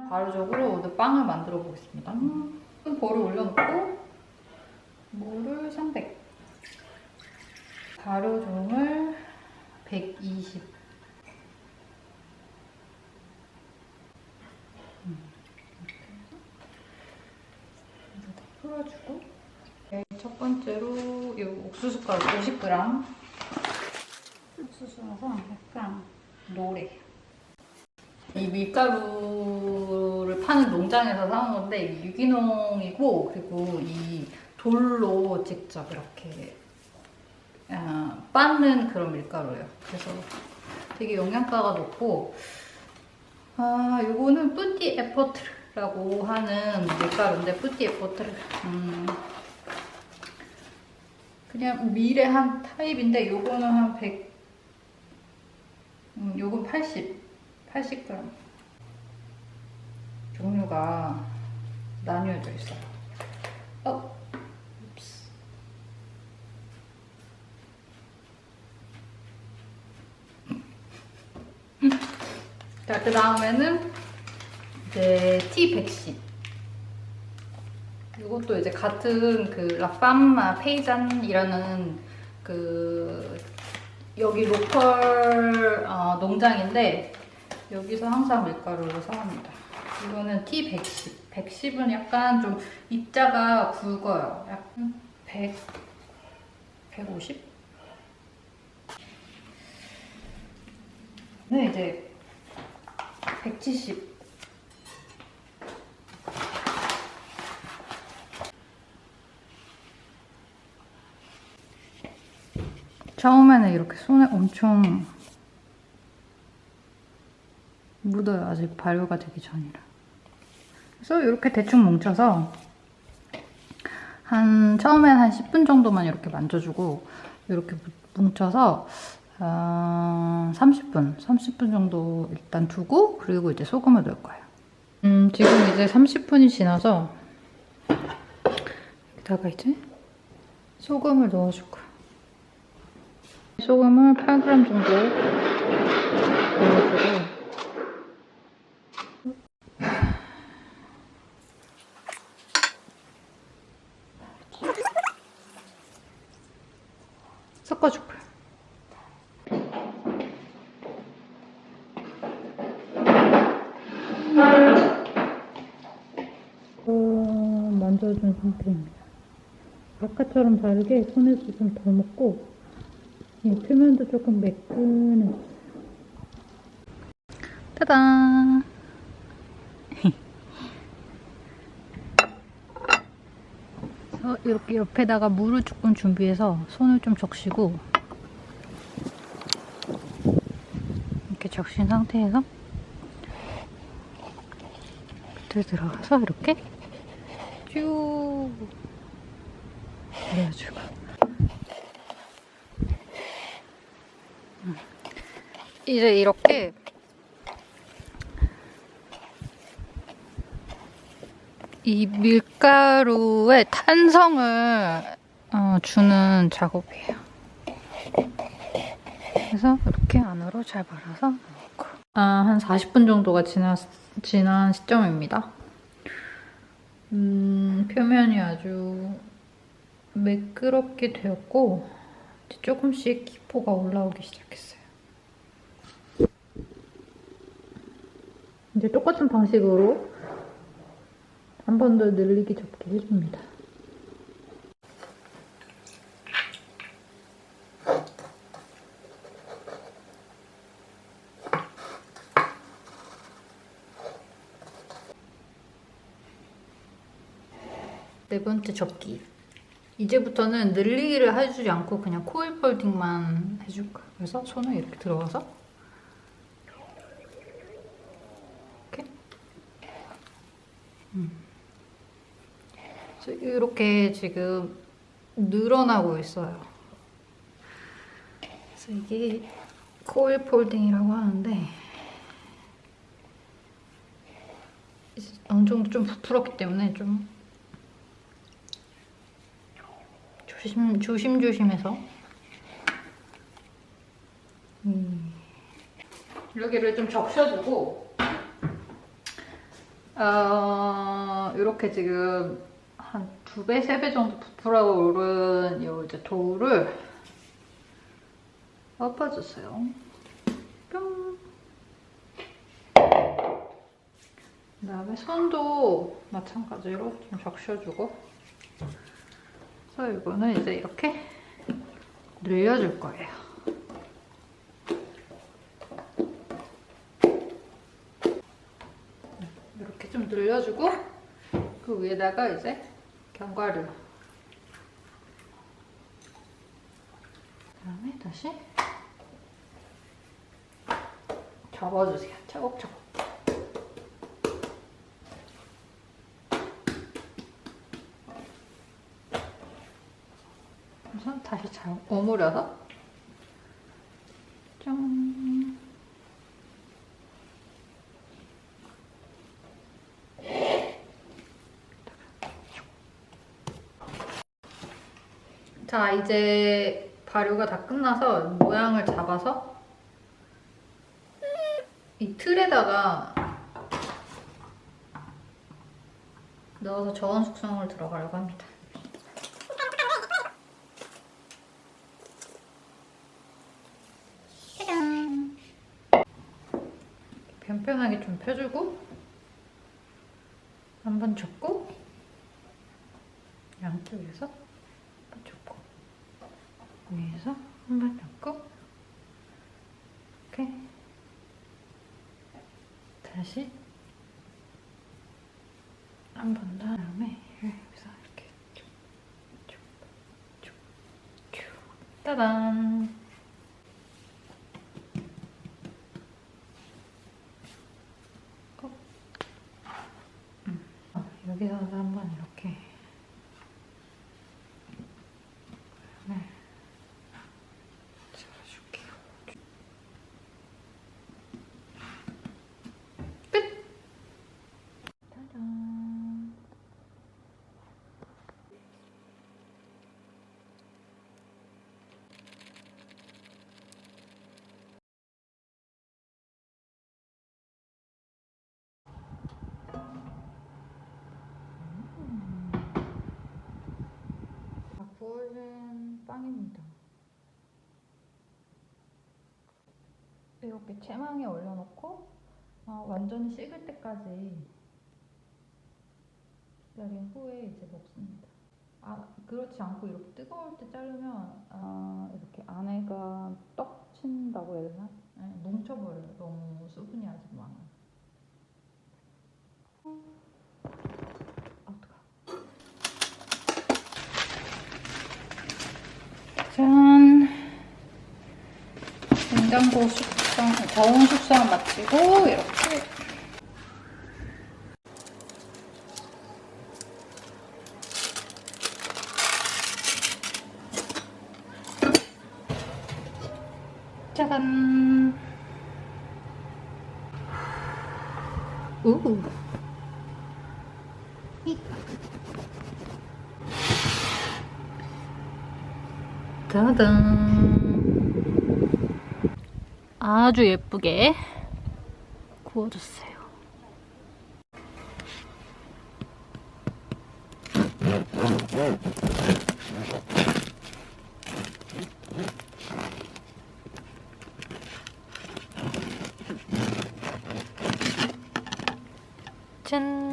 바로적으로 오늘 빵을 만들어 보겠습니다. 볼을 올려놓고 물을 300, 발효종을 120. 풀어주고, 첫 번째로 이 옥수수가루 50g. 옥수수라서 약간 노래. 이 밀가루를 파는 농장에서 사온 건데 이게 유기농이고, 그리고 이 돌로 직접 이렇게 빻는 그런 밀가루예요. 그래서 되게 영양가가 높고, 요거는 뿌띠 에포트라고 하는 밀가루인데, 뿌띠 에포트를 그냥 밀의 한 타입인데, 요거는 한 100, 요건 80g. 종류가 나뉘어져 있어요. 자, 그 다음에는 이제 T110. 이것도 이제 같은 그 라팜마 페이잔이라는 그 여기 로컬 농장인데, 여기서 항상 밀가루를 사옵니다. 이거는 T110. 110은 약간 좀 입자가 굵어요. 약간 100, 150? 네, 이제 170. 처음에는 이렇게 손에 엄청 묻어요. 아직 발효가 되기 전이라. 그래서 이렇게 대충 뭉쳐서 처음엔 한 10분 정도만 이렇게 만져주고, 이렇게 뭉쳐서 30분 정도 일단 두고, 그리고 이제 소금을 넣을 거예요. 지금 이제 30분이 지나서 여기다가 이제 소금을 넣어줄 거예요. 소금을 8g 정도 넣어주고, 섞어줄 거예요. 만져준 상태입니다. 아까처럼 다르게 손에서 좀 덜 먹고, 이 표면도 조금 매끈해졌어요. 따단! 그래서 이렇게 옆에다가 물을 조금 준비해서 손을 좀 적시고, 이렇게 적신 상태에서 밑에 들어가서 이렇게 쭉 올려주고, 이제 이렇게 이 밀가루의 탄성을 주는 작업이에요. 그래서 이렇게 안으로 잘 말아서 넣고, 한 40분 정도가 지난 시점입니다. 표면이 아주 매끄럽게 되었고, 이제 조금씩 기포가 올라오기 시작했어요. 이제 똑같은 방식으로 한 번 더 늘리기 접기 해줍니다. 네 번째 접기. 이제부터는 늘리기를 해주지 않고 그냥 코일 폴딩만 해줄 거예요. 그래서 손을 이렇게 들어가서 이렇게 이렇게 지금 늘어나고 있어요. 그래서 이게 코일 폴딩이라고 하는데, 어느 정도 좀 부풀었기 때문에 좀 조심조심해서 여기를 좀 적셔주고 이렇게 지금 한 2배, 3배 정도 부풀어 오른 이 이제 도우를 엎어주세요. 뿅. 그다음에 손도 마찬가지로 좀 적셔주고. 그래서 이거는 이제 이렇게 늘려줄 거예요. 이렇게 좀 늘려주고 그 위에다가 이제 견과류. 그다음에 다시 접어주세요. 차곡차곡. 그래서 다시 잘 오므려서 짠. 자, 이제 발효가 다 끝나서 모양을 잡아서 이 틀에다가 넣어서 저온 숙성을 들어가려고 합니다. 짜잔! 편편하게 좀 펴주고 한번 접고 양쪽에서 한번 접고 위에서 한번 접고 이렇게 다시 한 번 더 다음에 여기서 이렇게 쭉쭉쭉쭉 따단. 여기서도 한번 이렇게 잡아줄게요. 끝! 짜잔! 구워진 빵입니다. 이렇게 체망에 올려놓고 완전히 식을 때까지 기다린 후에 이제 먹습니다. 그렇지 않고 이렇게 뜨거울 때 자르면 이렇게 안에가 떡친다고 해야 되나? 네, 뭉쳐버려요. 너무 수분이 아직 많아요. 짠! 냉장고 숙성, 저온 숙성 마치고 이렇게 짜잔! 우! 짜잔! 아주 예쁘게 구워줬어요. 짠!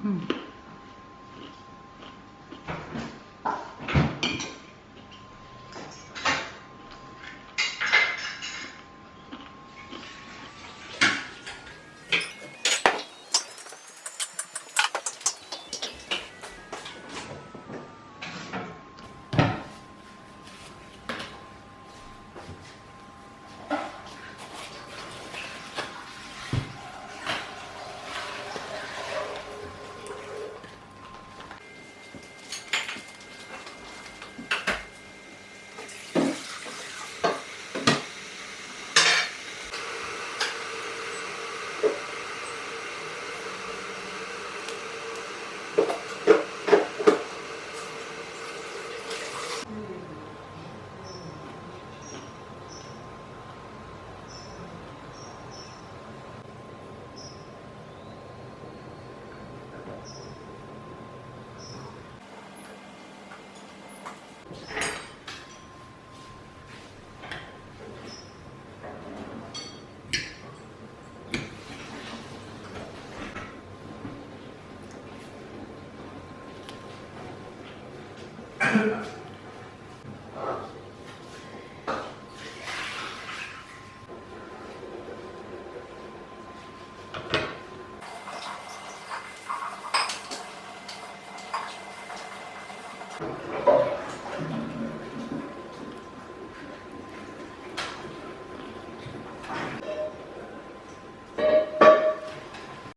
응.